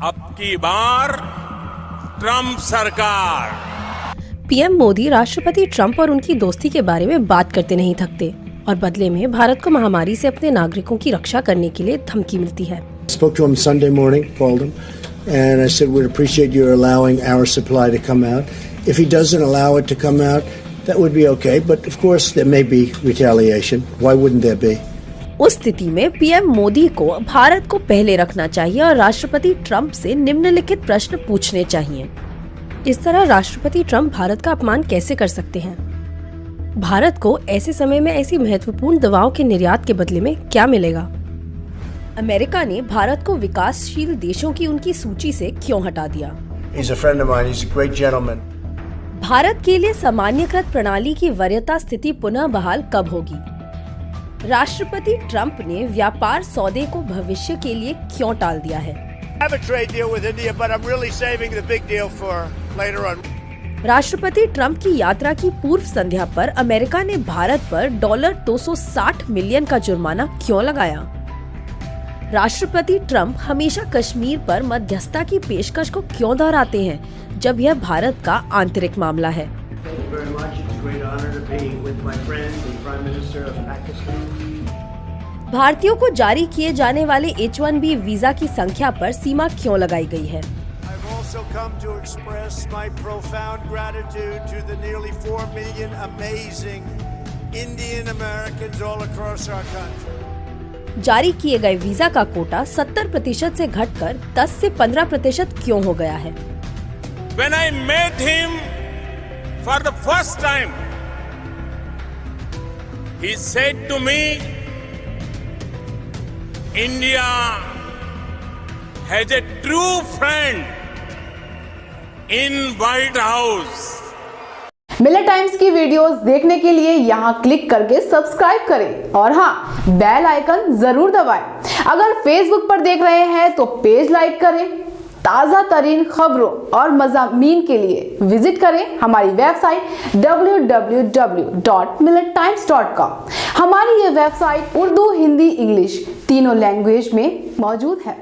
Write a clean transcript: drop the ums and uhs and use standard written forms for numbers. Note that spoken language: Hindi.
अब की बार ट्रंप सरकार। पीएम मोदी राष्ट्रपति ट्रंप और उनकी दोस्ती के बारे में बात करते नहीं थकते और बदले में भारत को महामारी से अपने नागरिकों की रक्षा करने के लिए धमकी मिलती है। Spoke to him Sunday morning, called him, and I said we'd appreciate your allowing our supply to come out. If he doesn't allow it to come out, that would be okay, but of course there may be retaliation. Why wouldn't there be? उस स्थिति में पीएम मोदी को भारत को पहले रखना चाहिए और राष्ट्रपति ट्रंप से निम्नलिखित प्रश्न पूछने चाहिए। इस तरह राष्ट्रपति ट्रंप भारत का अपमान कैसे कर सकते हैं? भारत को ऐसे समय में ऐसी महत्वपूर्ण दवाओं के निर्यात के बदले में क्या मिलेगा? अमेरिका ने भारत को विकासशील देशों की उनकी सूची से क्यों हटा दिया? He's a friend of mine. He's a great gentleman. Bharat के लिए सामान्यकृत प्रणाली की वरीयता स्थिति पुनः बहाल कब होगी? राष्ट्रपति ट्रंप ने व्यापार सौदे को भविष्य के लिए क्यों टाल दिया है? राष्ट्रपति ट्रंप की यात्रा की पूर्व संध्या पर अमेरिका ने भारत पर $260 मिलियन का जुर्माना क्यों लगाया? राष्ट्रपति ट्रंप हमेशा कश्मीर पर मध्यस्थता की पेशकश को क्यों दोहराते हैं जब यह भारत का आंतरिक मामला है? भारतीयों को जारी किए जाने वाले H-1B वीजा की संख्या पर सीमा क्यों लगाई गई है? जारी किए गए वीजा का कोटा 70% से घटकर 10 से 15% क्यों हो गया है? When I met him for the first time, he said to me, India has a true friend in White House. Miller times की वीडियोस देखने के लिए यहाँ क्लिक करके सब्सक्राइब करें और हाँ, बेल आइकन जरूर दबाएं। अगर फेसबुक पर देख रहे हैं तो पेज लाइक करें। ताज़ा तरीन खबरों और मज़ामीन के लिए विजिट करें हमारी वेबसाइट www.millertimes.com। हमारी ये वेबसाइट उर्दू, हिंदी, इंग्लिश तीनों लैंग्वेज में मौजूद है।